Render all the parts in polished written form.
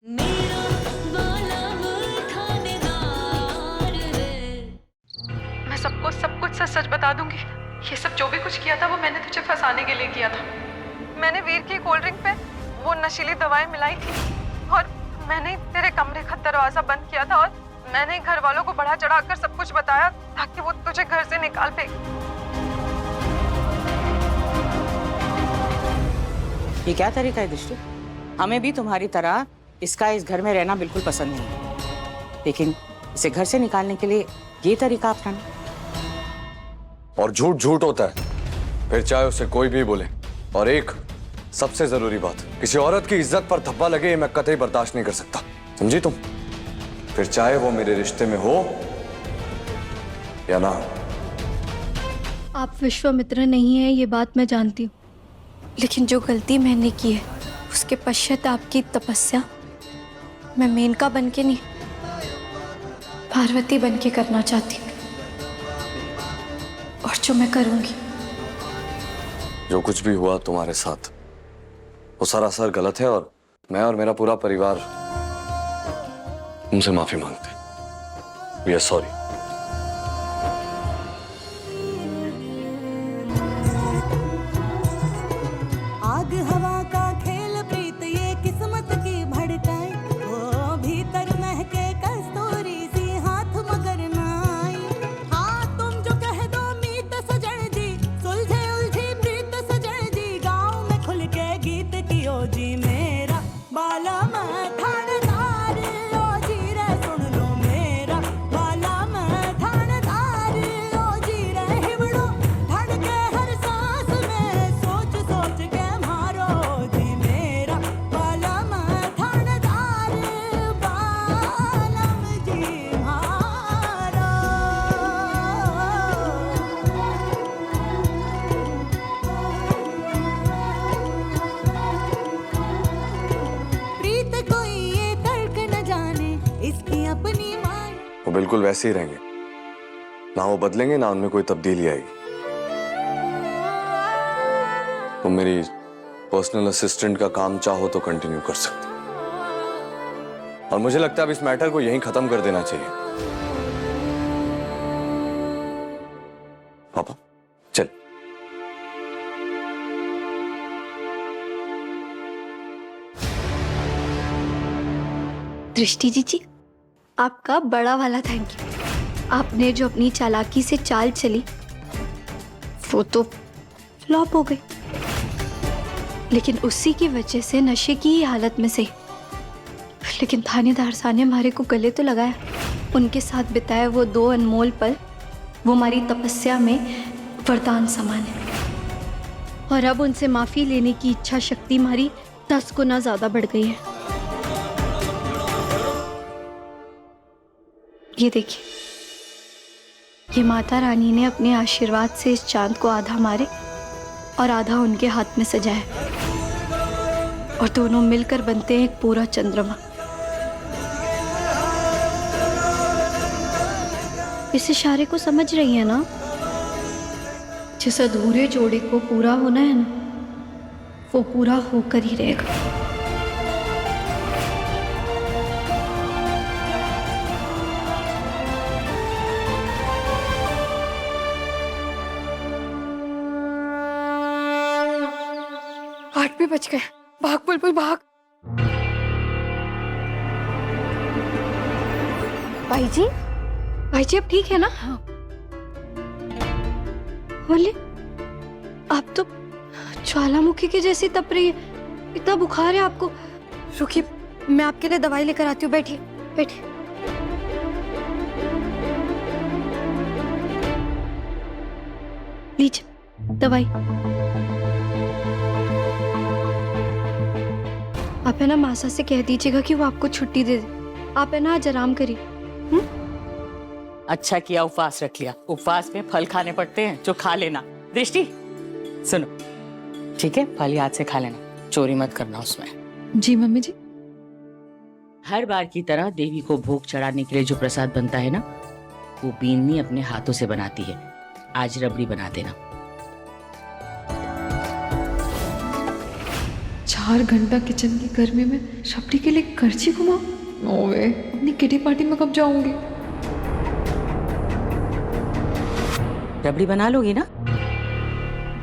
मेरा वाला वो थानेदार है। मैं सबको सब कुछ सच सच बता दूंगी। ये सब जो भी कुछ किया था वो मैंने तुझे फंसाने के लिए किया था। मैंने वीर की कोल्ड ड्रिंक पे वो नशीली दवाएं मिलाई थी और मैंने तेरे कमरे का दरवाजा बंद किया था और मैंने घर वालों को बढ़ा चढ़ाकर सब कुछ बताया ताकि वो तुझे घर से निकाल फेंके। ये क्या तरीका है दृष्टि? हमें भी तुम्हारी तरह इसका इस घर में रहना बिल्कुल पसंद नहीं है, लेकिन इसे घर से निकालने के लिए ये तरीका अपनाना। और झूठ झूठ होता है, फिर चाहे उसे कोई भी बोले। और एक सबसे जरूरी बात, किसी औरत की इज्जत पर धब्बा लगे ये मैं कतई बर्दाश्त नहीं कर सकता, समझी तुम? फिर चाहे वो मेरे रिश्ते में हो या ना। आप विश्वामित्र नहीं है ये बात मैं जानती हूँ, लेकिन जो गलती मैंने की है उसके पश्चात की तपस्या मैं मेनका बन के नहीं पार्वती बन के करना चाहती हूँ। और जो मैं करूंगी। जो कुछ भी हुआ तुम्हारे साथ वो सरासर गलत है और मैं और मेरा पूरा परिवार तुमसे माफी मांगते हैं। We are sorry. आग हवा का खेल प्रीत ये किस्मत की भड़काए, वो भीतर महके कस्तूरी सी हाथ मगर ना आई। हाँ तुम जो कह दो मीत सजन जी, सुलझे उलझी प्रीत सजन जी, गाँव में खुल के गीत कियो जी मेरा बाला मैं थानेदार, ओ जी रे सुन लो मेरा बाला मैं थानेदार, ओ जी रे हिवड़ो धड़के हर सांस में सोच सोच के मारो जी मेरा बाला मैं थानेदार, बालम जी मारो। प्रीत कोई ये तर्क न जाने, इसकी अपनी मान। वो बिल्कुल वैसे ही रहेंगे, ना वो बदलेंगे ना उनमें कोई तब्दीली आएगी। तुम मेरी पर्सनल असिस्टेंट का काम चाहो तो कंटिन्यू कर सकते हो। और मुझे लगता है अब इस मैटर को यहीं खत्म कर देना चाहिए। पापा चल। दृष्टि जी आपका बड़ा वाला थैंक यू। आपने जो अपनी चालाकी से चाल चली वो तो फ्लॉप हो गई, लेकिन उसी की वजह से नशे की ही हालत में से। लेकिन थानेदार साहब ने हमारे को गले तो लगाया, उनके साथ बिताए वो 2 अनमोल पल वो हमारी तपस्या में वरदान समान है। और अब उनसे माफी लेने की इच्छा शक्ति हमारी 10 गुना ज्यादा बढ़ गई है। ये देखिए, ये माता रानी ने अपने आशीर्वाद से इस चांद को आधा हमारे और आधा उनके हाथ में सजाया, और दोनों मिलकर बनते हैं एक पूरा चंद्रमा। इस इशारे को समझ रही है ना? जिस अधूरे जोड़े को पूरा होना है ना, वो पूरा होकर ही रहेगा। भी बच गए। भाग बुलबुल भाग। भाई जी अब ठीक है ना? हाँ। बोले आप तो ज्वालामुखी की जैसी तप रही है, इतना बुखार है आपको। रुकिए मैं आपके लिए दवाई लेकर आती हूँ, बैठिए बैठिए। लीजिए दवाई। आप है ना मासा से कह दीजिएगा कि वो आपको छुट्टी दे दे। आप है ना आज आराम करिए। अच्छा किया उपवास रख लिया। उपवास में फल खाने पड़ते हैं जो खा लेना। दृष्टि सुनो, ठीक है? फल याद से खा लेना, चोरी मत करना उसमें। जी मम्मी जी। हर बार की तरह देवी को भोग चढ़ाने के लिए जो प्रसाद बनता है ना, वो बीननी अपने हाथों से बनाती है। आज रबड़ी बना देना। 4 घंटा किचन की गर्मी में रबड़ी के लिए करछी घुमाओ? नो वे, अपनी किटी पार्टी में कब जाऊंगी? रबड़ी बना लोगी ना?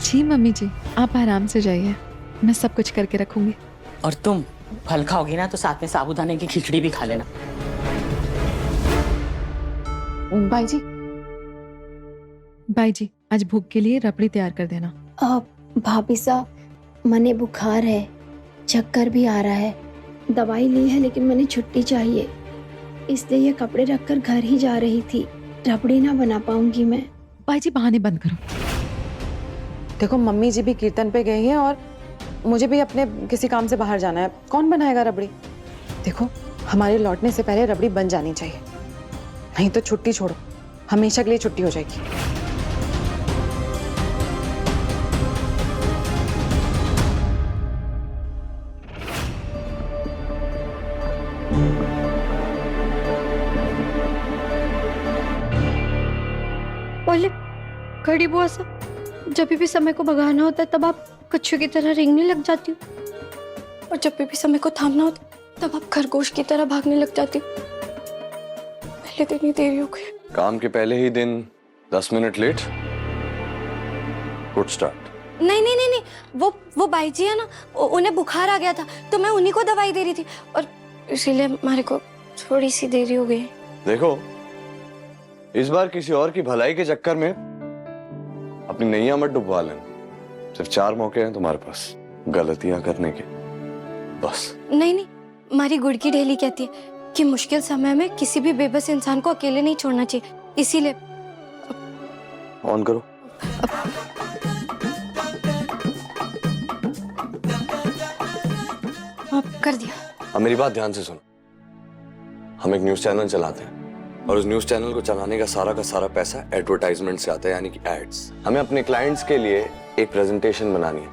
जी मम्मी जी, आप आराम से जाइए, मैं सब कुछ करके रखूंगी। और तुम फल खाओगी ना तो साथ में साबूदाने की खिचड़ी भी खा लेना। बाई जी, आज भूख के लिए रबड़ी तैयार कर देना। भाभी साहब, मने बुखार है, चक्कर भी आ रहा है, दवाई ली है लेकिन मैंने छुट्टी चाहिए, इसलिए ये कपड़े रखकर घर ही जा रही थी। रबड़ी ना बना पाऊंगी मैं। बाई जी बहाने बंद करो। देखो मम्मी जी भी कीर्तन पे गई हैं और मुझे भी अपने किसी काम से बाहर जाना है, कौन बनाएगा रबड़ी? देखो हमारे लौटने से पहले रबड़ी बन जानी चाहिए, नहीं तो छुट्टी छोड़ो, हमेशा के लिए छुट्टी हो जाएगी। बोले खड़ी बुआ साहब, जब भी समय को भगाना होता है तब आप कच्छू की तरह रेंगने लग जाती हो, और जब भी समय को थामना होता है तब आप खरगोश की तरह भागने लग जाती हो। पहले दिन ही देरी हो गई। काम के पहले ही दिन 10 मिनट लेट। Good start. नहीं नहीं नहीं नहीं, वो बाई जी है ना, उन्हें बुखार आ गया था तो मैं उन्हीं को दवाई दे रही थी और इसीलिए हमारे को थोड़ी सी देरी हो गई। देखो इस बार किसी और की भलाई के चक्कर में अपनी नैया मत डुबवा लेना। सिर्फ 4 मौके हैं तुम्हारे पास गलतियां करने के, बस। नहीं नहीं, हमारी गुड़ की ढेली कहती है कि मुश्किल समय में किसी भी बेबस इंसान को अकेले नहीं छोड़ना चाहिए, इसीलिए। ऑन करो। कर दिया। अब मेरी बात ध्यान से सुनो। हम एक न्यूज चैनल चलाते हैं और उस न्यूज चैनल को चलाने का सारा पैसा एडवर्टाइजमेंट से आता है, यानी कि एड्स। हमें अपने क्लाइंट्स के लिए एक प्रेजेंटेशन बनानी है,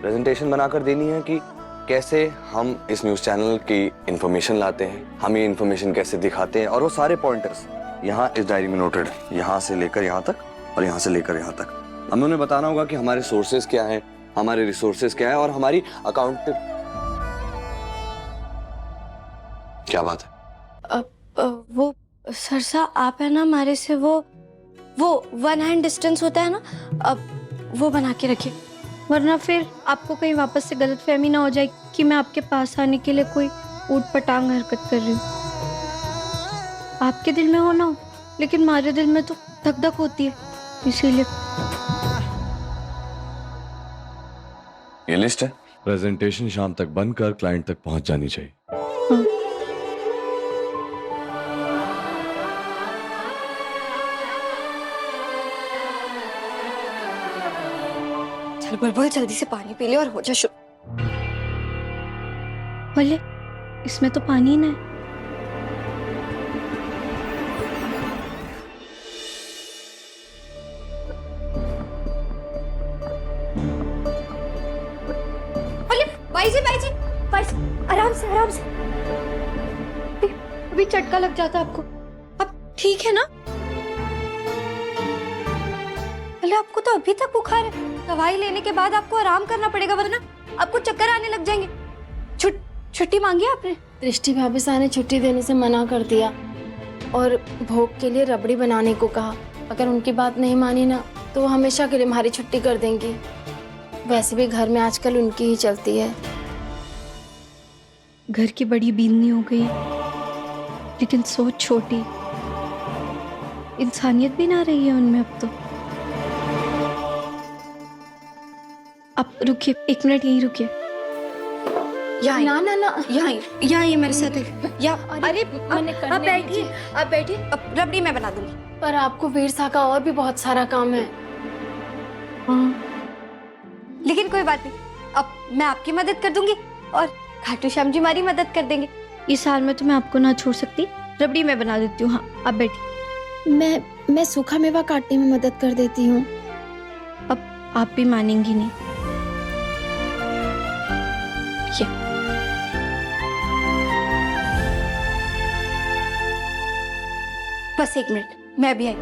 प्रेजेंटेशन बनाकर देनी है कि कैसे हम इस न्यूज चैनल की इंफॉर्मेशन लाते हैं, हम ये इंफॉर्मेशन कैसे दिखाते हैं, और वो सारे पॉइंटर्स यहाँ इस डायरी में नोटेड है, यहाँ से लेकर यहाँ तक और यहाँ से लेकर यहाँ तक। हमें उन्हें बताना होगा कि हमारे सोर्सेज क्या हैं, हमारे रिसोर्सेज क्या है और हमारी अकाउंट। क्या बात है? वो सरसा आप है ना, हमारे से वो 1 हैंड डिस्टेंस होता है ना, अब वो बना के रखिए, वरना फिर आपको कहीं वापस से गलतफहमी ना हो जाए कि मैं आपके पास आने के लिए कोई ऊट-पटांग हरकत कर रही हूँ। आपके दिल में हो ना हो, लेकिन हमारे दिल में तो धक धक होती है, इसीलिए। ये लिस्ट है। प्रेजेंटेशन शाम तक बनकर क्लाइंट तक पहुंच जानी चाहिए। हाँ। चल बुलबुल, जल्दी से पानी पी ले और हो जा शुरू। बोले इसमें तो पानी ही ना है। भाई जी आराम से अभी चटका लग जाता आपको। अब ठीक है ना? अरे आपको तो अभी तक बुखार है, दवाई लेने के बाद आपको आराम करना पड़ेगा, वरना आपको चक्कर आने लग जाएंगे। छुट्टी मांगी आपने? दृष्टि भाभी साहब ने छुट्टी देने से मना कर दिया और भोग के लिए रबड़ी बनाने को कहा। अगर उनकी बात नहीं मानी ना तो वो हमेशा के लिए हमारी छुट्टी कर देंगी। वैसे भी घर में आजकल उनकी ही चलती है। घर की बड़ी बीननी हो गई, लेकिन सोच छोटी, इंसानियत भी ना रही है उनमें अब तो। अब रुकिए, 1 मिनट यहीं रुकिए। ना यहाँ ये मेरे साथ है। अरे आप बैठिए, अब रबड़ी मैं बना दूंगी। पर आपको वीर साहब का और भी बहुत सारा काम है। हाँ, लेकिन कोई बात नहीं, अब मैं आपकी मदद कर दूंगी और खाटू श्याम जी हमारी मदद कर देंगे। इस हाल में तो मैं आपको ना छोड़ सकती, रबड़ी मैं बना देती हूँ। हाँ आप बैठिए। मैं सूखा मेवा काटने में मदद कर देती हूँ। अब आप भी मानेंगी नहीं। ये बस 1 मिनट, मैं भी आई।